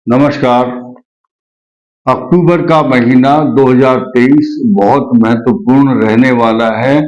नमस्कार। अक्टूबर का महीना 2023 बहुत महत्वपूर्ण रहने वाला है।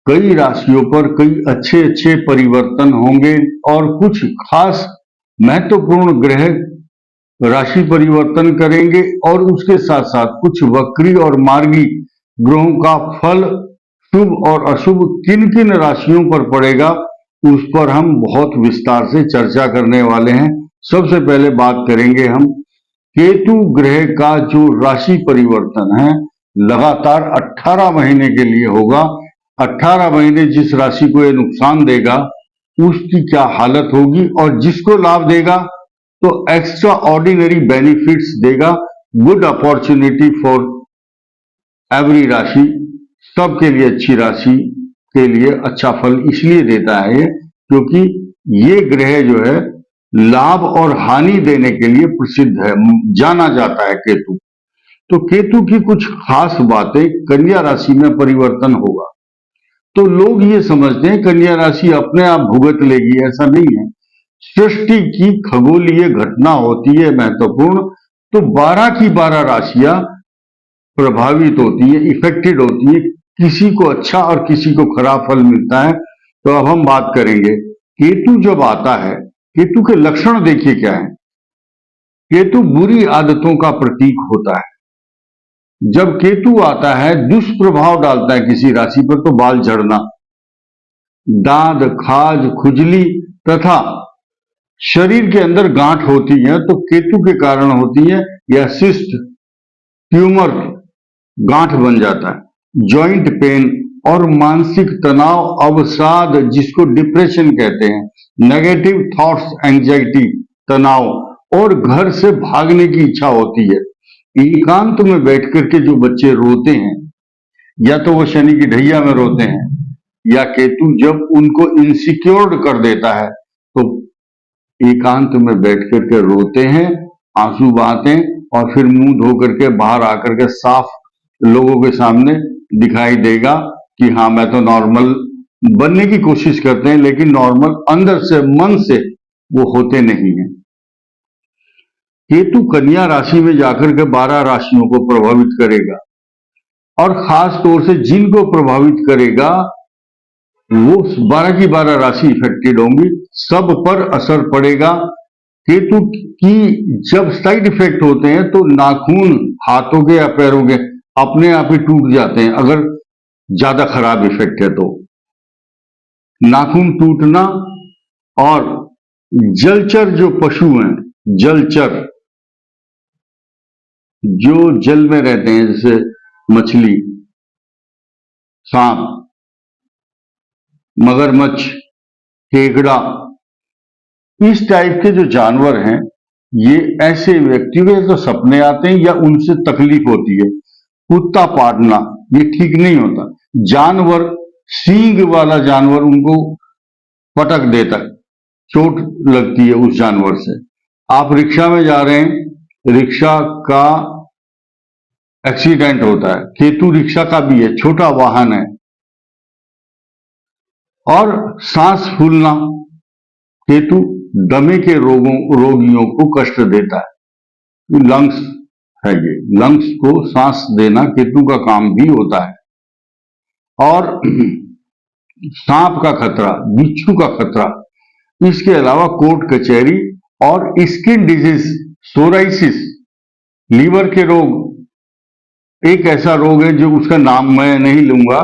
कई राशियों पर कई अच्छे अच्छे परिवर्तन होंगे और कुछ खास महत्वपूर्ण ग्रह राशि परिवर्तन करेंगे और उसके साथ साथ कुछ वक्री और मार्गी ग्रहों का फल शुभ और अशुभ किन किन राशियों पर पड़ेगा उस पर हम बहुत विस्तार से चर्चा करने वाले हैं। सबसे पहले बात करेंगे हम केतु ग्रह का जो राशि परिवर्तन है, लगातार 18 महीने के लिए होगा। 18 महीने जिस राशि को ये नुकसान देगा उसकी क्या हालत होगी, और जिसको लाभ देगा तो एक्स्ट्रा ऑर्डिनरी बेनिफिट्स देगा। गुड अपॉर्चुनिटी फॉर एवरी राशि, सबके लिए अच्छी राशि के लिए अच्छा फल इसलिए देता है क्योंकि ये ग्रह जो है लाभ और हानि देने के लिए प्रसिद्ध है, जाना जाता है केतु। तो केतु की कुछ खास बातें, कन्या राशि में परिवर्तन होगा तो लोग ये समझते हैं कन्या राशि अपने आप भुगत लेगी, ऐसा नहीं है। सृष्टि की खगोलीय घटना होती है महत्वपूर्ण, तो 12 की 12 राशियां प्रभावित होती है, इफेक्टेड होती है। किसी को अच्छा और किसी को खराब फल मिलता है। तो अब हम बात करेंगे केतु जब आता है, केतु के लक्षण देखिए क्या है। केतु बुरी आदतों का प्रतीक होता है। जब केतु आता है दुष्प्रभाव डालता है किसी राशि पर, तो बाल झड़ना, दांत, खाज, खुजली तथा शरीर के अंदर गांठ होती है तो केतु के कारण होती है, या सिस्ट, ट्यूमर, गांठ बन जाता है। जॉइंट पेन और मानसिक तनाव, अवसाद जिसको डिप्रेशन कहते हैं, नेगेटिव थॉट्स, एंजाइटी, तनाव, और घर से भागने की इच्छा होती है। एकांत में बैठ करके जो बच्चे रोते हैं, या तो वो शनि की ढैया में रोते हैं, या केतु जब उनको इनसिक्योर्ड कर देता है तो एकांत में बैठ करके रोते हैं, आंसू बहाते हैं, और फिर मुंह धो करके बाहर आकर के साफ लोगों के सामने दिखाई देगा कि हाँ मैं तो नॉर्मल बनने की कोशिश करते हैं, लेकिन नॉर्मल अंदर से, मन से वो होते नहीं हैं। केतु कन्या राशि में जाकर के 12 राशियों को प्रभावित करेगा, और खास तौर से जिनको प्रभावित करेगा वो 12 की 12 राशि इफेक्टेड होंगी, सब पर असर पड़ेगा। केतु की जब साइड इफेक्ट होते हैं तो नाखून हाथों के या पैरों के अपने आप ही टूट जाते हैं। अगर ज्यादा खराब इफेक्ट है तो नाखून टूटना, और जलचर जो पशु हैं, जलचर जो जल में रहते हैं, जैसे मछली, सांप, मगरमच्छ, केकड़ा, इस टाइप के जो जानवर हैं, ये ऐसे व्यक्तियों के तो सपने आते हैं या उनसे तकलीफ होती है। कुत्ता पालना ये ठीक नहीं होता। जानवर, सींग वाला जानवर उनको पटक देता है, चोट लगती है उस जानवर से। आप रिक्शा में जा रहे हैं, रिक्शा का एक्सीडेंट होता है, केतु रिक्शा का भी है, छोटा वाहन है। और सांस फूलना, केतु दमे के रोगियों को कष्ट देता है। लंग्स है, ये लंग्स को सांस देना केतु का काम भी होता है। और सांप का खतरा, बिच्छू का खतरा, इसके अलावा कोर्ट कचहरी और स्किन डिजीज, सोराइसिस, लीवर के रोग, एक ऐसा रोग है जो उसका नाम मैं नहीं लूंगा,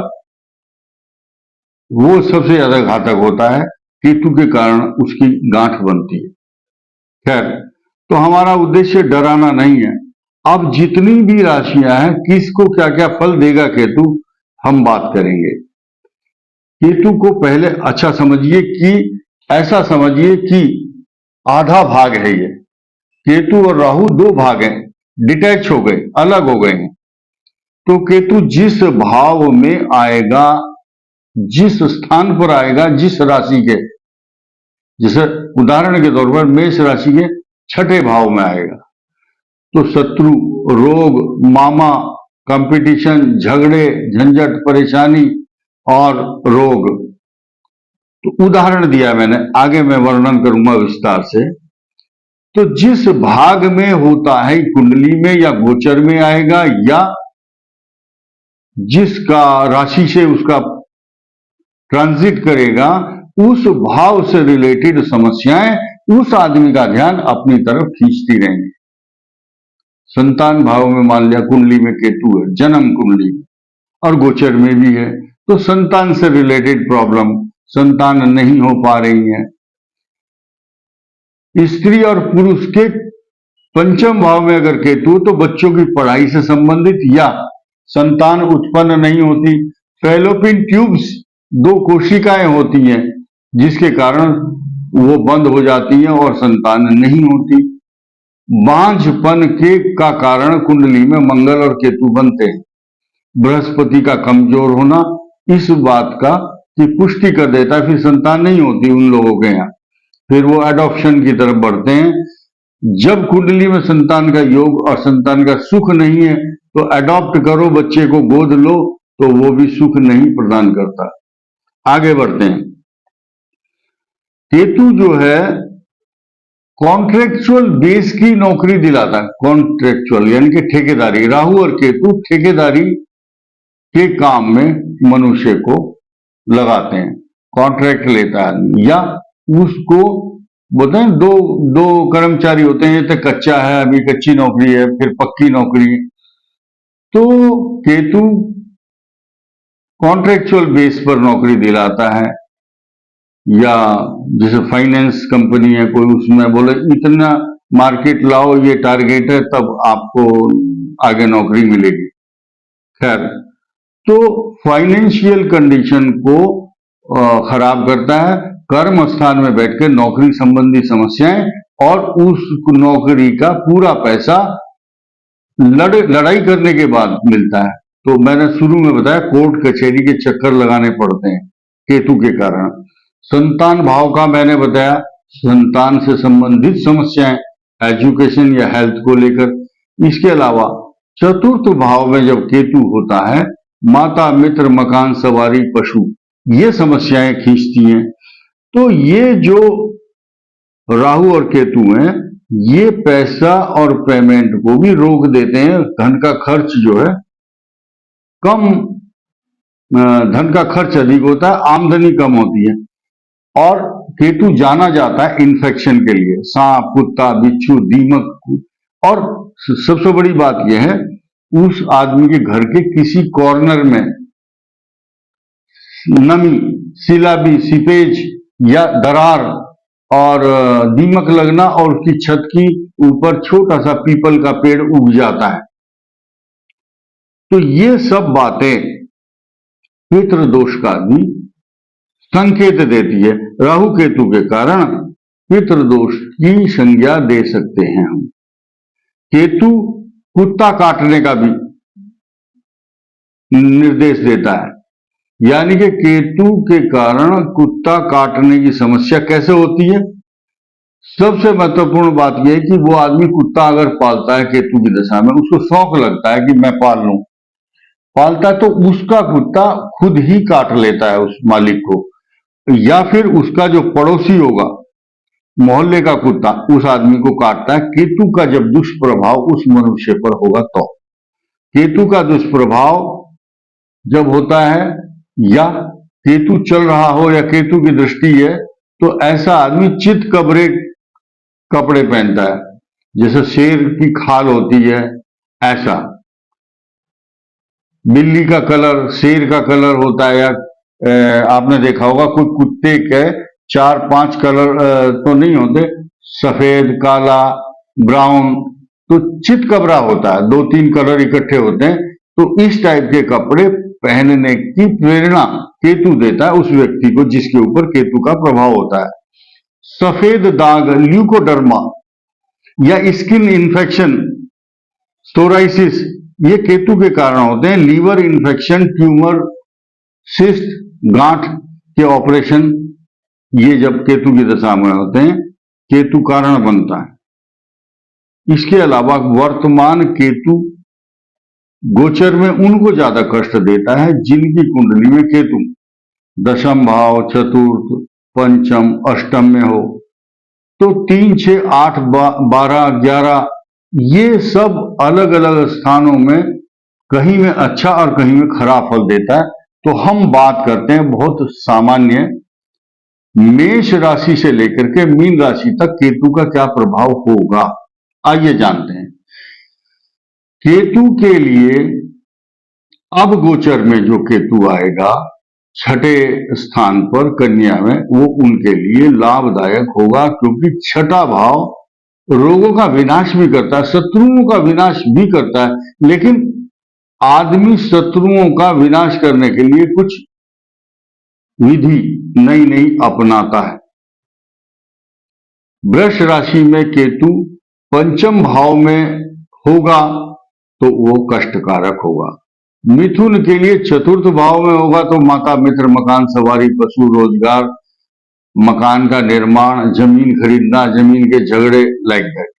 वो सबसे ज्यादा घातक होता है, केतु के कारण उसकी गांठ बनती है। खैर, तो हमारा उद्देश्य डराना नहीं है। अब जितनी भी राशियां हैं, किसको क्या क्या फल देगा केतु, हम बात करेंगे। केतु को पहले अच्छा समझिए कि ऐसा समझिए कि आधा भाग है ये। केतु और राहु 2 भाग हैं, डिटैच हो गए, अलग हो गए हैं। तो केतु जिस भाव में आएगा, जिस स्थान पर आएगा, जिस राशि के, जैसे उदाहरण के तौर पर मेष राशि के 6ठे भाव में आएगा, तो शत्रु, रोग, मामा, कंपटीशन, झगड़े, झंझट, परेशानी और रोग। तो उदाहरण दिया मैंने, आगे मैं वर्णन करूंगा विस्तार से। तो जिस भाग में होता है कुंडली में या गोचर में आएगा, या जिसका राशि से उसका ट्रांजिट करेगा, उस भाव से रिलेटेड समस्याएं उस आदमी का ध्यान अपनी तरफ खींचती रहेंगी। संतान भाव में मान लिया कुंडली में केतु है, जन्म कुंडली में, और गोचर में भी है, तो संतान से रिलेटेड प्रॉब्लम, संतान नहीं हो पा रही है। स्त्री और पुरुष के पंचम भाव में अगर केतु, तो बच्चों की पढ़ाई से संबंधित या संतान उत्पन्न नहीं होती। फैलोपियन ट्यूब्स 2 कोशिकाएं होती हैं जिसके कारण वो बंद हो जाती हैं और संतान नहीं होती। बांझपन के का कारण कुंडली में मंगल और केतु बनते हैं। बृहस्पति का कमजोर होना इस बात का कि पुष्टि कर देता है, फिर संतान नहीं होती उन लोगों के यहाँ, फिर वो एडॉप्शन की तरफ बढ़ते हैं। जब कुंडली में संतान का योग और संतान का सुख नहीं है तो एडॉप्ट करो, बच्चे को गोद लो, तो वो भी सुख नहीं प्रदान करता। आगे बढ़ते हैं। केतु जो है कॉन्ट्रेक्चुअल बेस की नौकरी दिलाता है, कॉन्ट्रेक्चुअल यानी कि ठेकेदारी। राहु और केतु ठेकेदारी के काम में मनुष्य को लगाते हैं, कॉन्ट्रैक्ट लेता है, या उसको बोलते हैं दो कर्मचारी होते हैं, तो कच्चा है, अभी कच्ची नौकरी है, फिर पक्की नौकरी। तो केतु कॉन्ट्रेक्चुअल बेस पर नौकरी दिलाता है, या जैसे फाइनेंस कंपनी है कोई, उसमें बोले इतना मार्केट लाओ, ये टारगेट है, तब आपको आगे नौकरी मिलेगी। खैर, तो फाइनेंशियल कंडीशन को खराब करता है। कर्म स्थान में बैठकर नौकरी संबंधी समस्याएं, और उस नौकरी का पूरा पैसा लड़ाई करने के बाद मिलता है। तो मैंने शुरू में बताया कोर्ट कचहरी के चक्कर लगाने पड़ते हैं केतु के कारण। संतान भाव का मैंने बताया, संतान से संबंधित समस्याएं, एजुकेशन या हेल्थ को लेकर। इसके अलावा चतुर्थ भाव में जब केतु होता है, माता, मित्र, मकान, सवारी, पशु, ये समस्याएं खींचती हैं। तो ये जो राहु और केतु हैं, ये पैसा और पेमेंट को भी रोक देते हैं। धन का खर्च जो है कम, धन का खर्च अधिक होता है, आमदनी कम होती है। और केतु जाना जाता है इन्फेक्शन के लिए, सांप, कुत्ता, बिच्छू, दीमक। और सबसे बड़ी बात यह है, उस आदमी के घर के किसी कॉर्नर में नमी, सिलाबी, सीपेज या दरार और दीमक लगना, और उसकी छत की ऊपर छोटा सा पीपल का पेड़ उग जाता है, तो ये सब बातें पितृ दोष का भी संकेत देती है। राहु केतु के कारण पितृदोष की संज्ञा दे सकते हैं हम। केतु कुत्ता काटने का भी निर्देश देता है, यानी कि केतु के कारण कुत्ता काटने की समस्या कैसे होती है। सबसे महत्वपूर्ण बात यह है कि वो आदमी कुत्ता अगर पालता है केतु की दशा में, उसको शौक लगता है कि मैं पाल लूं, पालता है, तो उसका कुत्ता खुद ही काट लेता है उस मालिक को, या फिर उसका जो पड़ोसी होगा, मोहल्ले का कुत्ता, उस आदमी को काटता है। केतु का जब दुष्प्रभाव उस मनुष्य पर होगा, तो केतु का दुष्प्रभाव जब होता है, या केतु चल रहा हो या केतु की दृष्टि है, तो ऐसा आदमी चित कबरे कपड़े पहनता है, जैसे शेर की खाल होती है ऐसा। बिल्ली का कलर शेर का कलर होता है, या आपने देखा होगा कोई कुत्ते के 4-5 कलर तो नहीं होते, सफेद, काला, ब्राउन, तो चितकबरा होता है, 2-3 कलर इकट्ठे होते हैं। तो इस टाइप के कपड़े पहनने की प्रेरणा केतु देता है उस व्यक्ति को जिसके ऊपर केतु का प्रभाव होता है। सफेद दाग, ल्यूकोडर्मा या स्किन इन्फेक्शन, सोराइसिस, ये केतु के कारण होते हैं। लीवर इन्फेक्शन, ट्यूमर, सिस्ट, गांठ के ऑपरेशन, ये जब केतु की दशा में होते हैं, केतु कारण बनता है। इसके अलावा वर्तमान केतु गोचर में उनको ज्यादा कष्ट देता है जिनकी कुंडली में केतु दशम भाव, चतुर्थ, पंचम, अष्टम में हो। तो 3, 6, 8, 12, 11 ये सब अलग अलग स्थानों में कहीं में अच्छा और कहीं में खराब फल देता है। तो हम बात करते हैं बहुत सामान्य मेष राशि से लेकर के मीन राशि तक केतु का क्या प्रभाव होगा, आइए जानते हैं। केतु के लिए अब गोचर में जो केतु आएगा छठे स्थान पर कन्या में, वो उनके लिए लाभदायक होगा, क्योंकि छठा भाव रोगों का विनाश भी करता है, शत्रुओं का विनाश भी करता है। लेकिन आदमी शत्रुओं का विनाश करने के लिए कुछ विधि नई नई अपनाता है। वृष राशि में केतु पंचम भाव में होगा तो वो कष्टकारक होगा। मिथुन के लिए चतुर्थ भाव में होगा तो माता मित्र, मकान सवारी, पशु, रोजगार, मकान का निर्माण, जमीन खरीदना, जमीन के झगड़े लाइक दैट।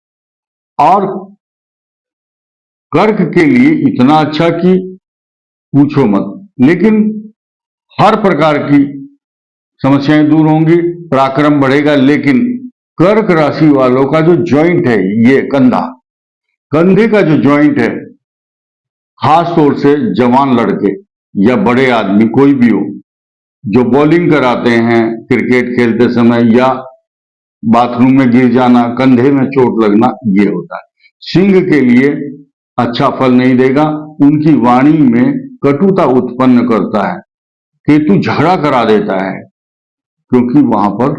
और कर्क के लिए इतना अच्छा कि पूछो मत, लेकिन हर प्रकार की समस्याएं दूर होंगी, पराक्रम बढ़ेगा। लेकिन कर्क राशि वालों का जो जॉइंट है, ये कंधे का जो जॉइंट है, खास तौर से जवान लड़के या बड़े आदमी कोई भी हो जो बॉलिंग कराते हैं क्रिकेट खेलते समय, या बाथरूम में गिर जाना, कंधे में चोट लगना, ये होता है। सिंह के लिए अच्छा फल नहीं देगा, उनकी वाणी में कटुता उत्पन्न करता है। केतु झगड़ा करा देता है क्योंकि वहां पर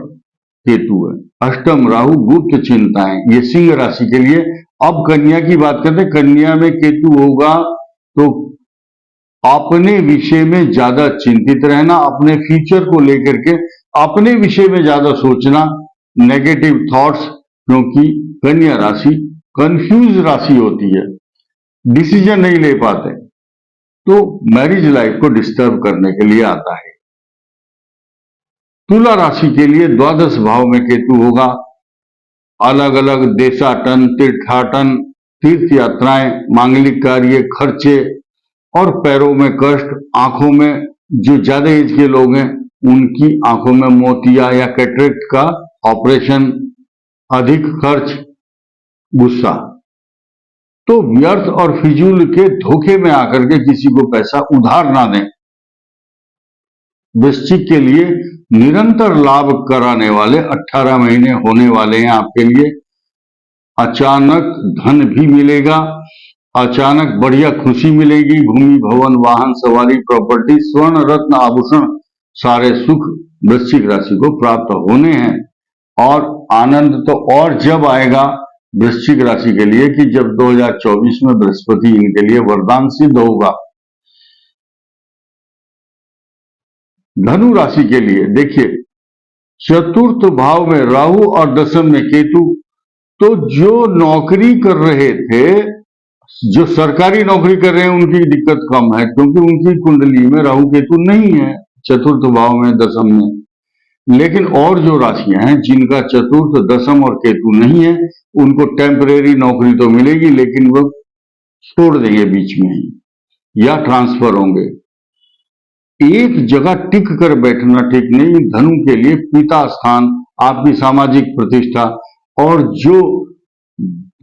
केतु है। अष्टम राहु, गुप्त चिंताएं, ये सिंह राशि के लिए। अब कन्या की बात करते हैं। कन्या में केतु होगा तो अपने विषय में ज्यादा चिंतित रहना, अपने फ्यूचर को लेकर के अपने विषय में ज्यादा सोचना, नेगेटिव थॉट्स, क्योंकि कन्या राशि कंफ्यूज राशि होती है, डिसीजन नहीं ले पाते, तो मैरिज लाइफ को डिस्टर्ब करने के लिए आता है। तुला राशि के लिए द्वादश भाव में केतु होगा। अलग अलग देशाटन, तीर्थाटन, तीर्थ यात्राएं, मांगलिक कार्य, खर्चे और पैरों में कष्ट, आंखों में, जो ज्यादा एज के लोग हैं उनकी आंखों में मोतिया या कैटरेक्ट का ऑपरेशन, अधिक खर्च, गुस्सा। तो व्यर्थ और फिजूल के धोखे में आकर के किसी को पैसा उधार ना दें। वृश्चिक के लिए निरंतर लाभ कराने वाले 18 महीने होने वाले हैं आपके लिए। अचानक धन भी मिलेगा, अचानक बढ़िया खुशी मिलेगी, भूमि, भवन, वाहन, सवारी, प्रॉपर्टी, स्वर्ण, रत्न, आभूषण, सारे सुख वृश्चिक राशि को प्राप्त होने हैं। और आनंद तो और जब आएगा वृश्चिक राशि के लिए कि जब 2024 में बृहस्पति इनके लिए वरदान सिद्ध होगा। धनु राशि के लिए देखिए, चतुर्थ भाव में राहु और दशम में केतु, तो जो नौकरी कर रहे थे, जो सरकारी नौकरी कर रहे हैं, उनकी दिक्कत कम है, क्योंकि उनकी कुंडली में राहु केतु नहीं है, चतुर्थ भाव में, दशम में। लेकिन और जो राशियां हैं जिनका चतुर्थ, दशम और केतु नहीं है, उनको टेम्परेरी नौकरी तो मिलेगी, लेकिन वो छोड़ देंगे बीच में ही या ट्रांसफर होंगे। एक जगह टिक कर बैठना ठीक नहीं। धनु के लिए पिता स्थान, आपकी सामाजिक प्रतिष्ठा, और जो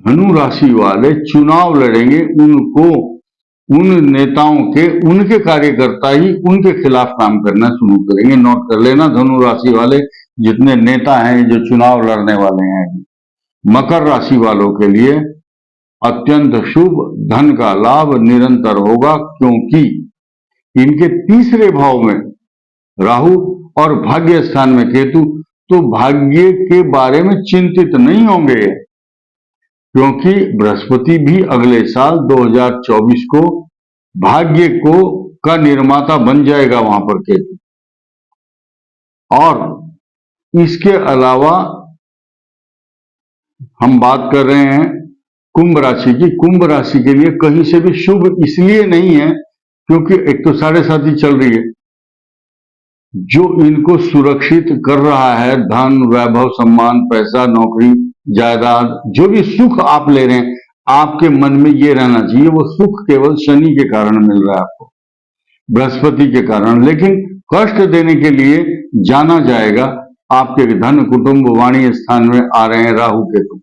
धनु राशि वाले चुनाव लड़ेंगे उनको, उन नेताओं के, उनके कार्यकर्ता ही उनके खिलाफ काम करना शुरू करेंगे। नोट कर लेना, धनु राशि वाले जितने नेता हैं जो चुनाव लड़ने वाले हैं। मकर राशि वालों के लिए अत्यंत शुभ, धन का लाभ निरंतर होगा, क्योंकि इनके तीसरे भाव में राहु और भाग्य स्थान में केतु, तो भाग्य के बारे में चिंतित नहीं होंगे, क्योंकि बृहस्पति भी अगले साल 2024 को भाग्य को का निर्माता बन जाएगा वहां पर केतु। और इसके अलावा हम बात कर रहे हैं कुंभ राशि की। कुंभ राशि के लिए कहीं से भी शुभ इसलिए नहीं है क्योंकि एक तो 7.5 चल रही है, जो इनको सुरक्षित कर रहा है, धन, वैभव, सम्मान, पैसा, नौकरी, जायदाद, जो भी सुख आप ले रहे हैं, आपके मन में ये रहना चाहिए वो सुख केवल शनि के कारण मिल रहा है आपको, बृहस्पति के कारण। लेकिन कष्ट देने के लिए जाना जाएगा आपके धन कुटुंब वाणी स्थान में आ रहे हैं राहु केतु।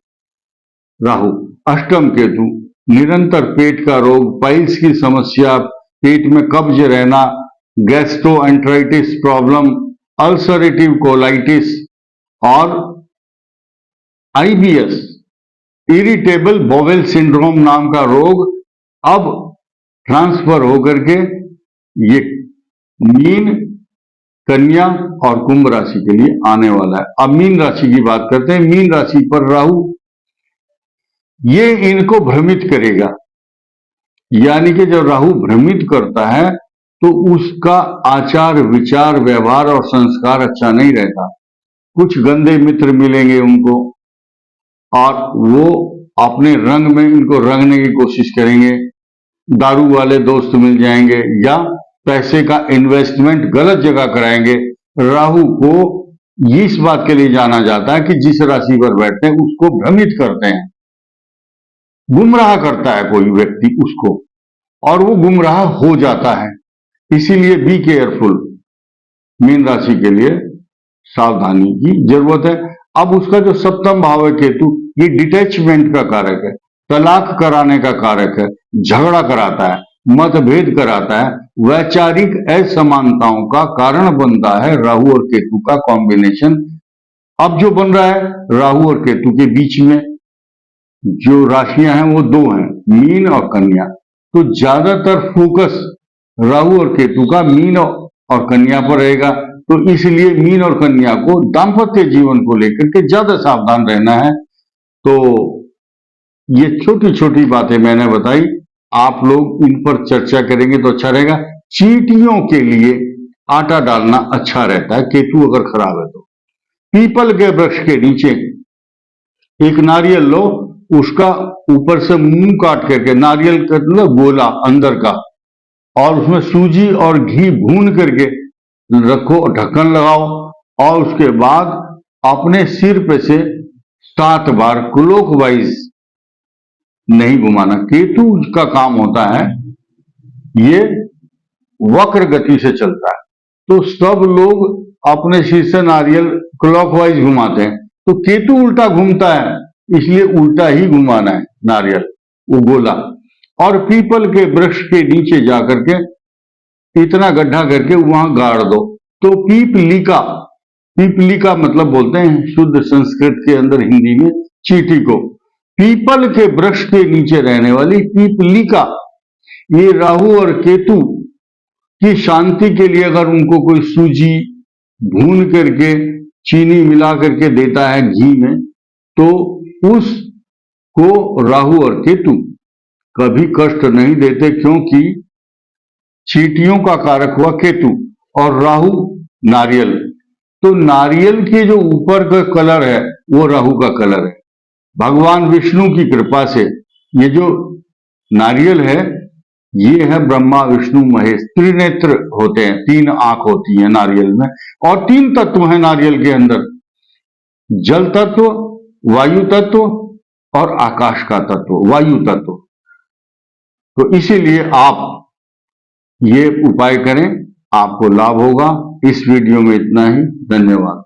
राहु अष्टम केतु, निरंतर पेट का रोग, पाइल्स की समस्या, पेट में कब्ज रहना, गैस्ट्रोएंटराइटिस प्रॉब्लम, अल्सरेटिव कोलाइटिस और आईबीएस, इरिटेबल बोवेल सिंड्रोम नाम का रोग अब ट्रांसफर होकर के ये मीन, कन्या और कुंभ राशि के लिए आने वाला है। अब मीन राशि की बात करते हैं। मीन राशि पर राहु ये इनको भ्रमित करेगा, यानी कि जब राहु भ्रमित करता है तो उसका आचार विचार व्यवहार और संस्कार अच्छा नहीं रहता। कुछ गंदे मित्र मिलेंगे उनको और वो अपने रंग में इनको रंगने की कोशिश करेंगे। दारू वाले दोस्त मिल जाएंगे या पैसे का इन्वेस्टमेंट गलत जगह कराएंगे। राहु को इस बात के लिए जाना जाता है कि जिस राशि पर बैठते हैं उसको भ्रमित करते हैं, गुमराह करता है कोई व्यक्ति उसको और वो गुमराह हो जाता है। इसीलिए बी केयरफुल, मीन राशि के लिए सावधानी की जरूरत है। अब उसका जो सप्तम भाव है केतु, ये डिटैचमेंट का कारक है, तलाक कराने का कारक है, झगड़ा कराता है, मतभेद कराता है, वैचारिक असमानताओं का कारण बनता है राहु और केतु का कॉम्बिनेशन। अब जो बन रहा है राहु और केतु के बीच में जो राशियां हैं वो दो हैं, मीन और कन्या। तो ज्यादातर फोकस राहु और केतु का मीन और कन्या पर रहेगा। तो इसलिए मीन और कन्या को दाम्पत्य जीवन को लेकर के ज्यादा सावधान रहना है। तो ये छोटी छोटी बातें मैंने बताई, आप लोग इन पर चर्चा करेंगे तो अच्छा रहेगा। चींटियों के लिए आटा डालना अच्छा रहता है केतु अगर खराब है तो। पीपल के वृक्ष के नीचे एक नारियल लो, उसका ऊपर से मुंह काट करके, नारियल का मतलब गोला अंदर का, और उसमें सूजी और घी भून करके रखो, ढक्कन लगाओ और उसके बाद अपने सिर पे से 7 बार क्लॉकवाइज नहीं घुमाना। केतु का काम होता है ये वक्र गति से चलता है, तो सब लोग अपने सिर से नारियल क्लॉकवाइज घुमाते हैं, तो केतु उल्टा घूमता है, इसलिए उल्टा ही घुमाना है नारियल वो गोला। और पीपल के वृक्ष के नीचे जाकर के इतना गड्ढा करके वहां गाड़ दो। तो पीपलिका, पीपलिका मतलब बोलते हैं शुद्ध संस्कृत के अंदर हिंदी में चींटी को। पीपल के वृक्ष के नीचे रहने वाली पीपलिका, ये राहु और केतु की शांति के लिए अगर उनको कोई सूजी भून करके चीनी मिला करके देता है घी में, तो उसको राहु और केतु कभी कष्ट नहीं देते, क्योंकि चींटियों का कारक हुआ केतु और राहु नारियल। तो नारियल के जो ऊपर का कलर है वो राहु का कलर है। भगवान विष्णु की कृपा से ये जो नारियल है ये है ब्रह्मा विष्णु महेश, त्रिनेत्र होते हैं, 3 आंख होती है नारियल में, और 3 तत्व हैं नारियल के अंदर, जल तत्व, वायु तत्व और आकाश का तत्व, वायु तत्व। तो इसीलिए आप ये उपाय करें, आपको लाभ होगा। इस वीडियो में इतना ही, धन्यवाद।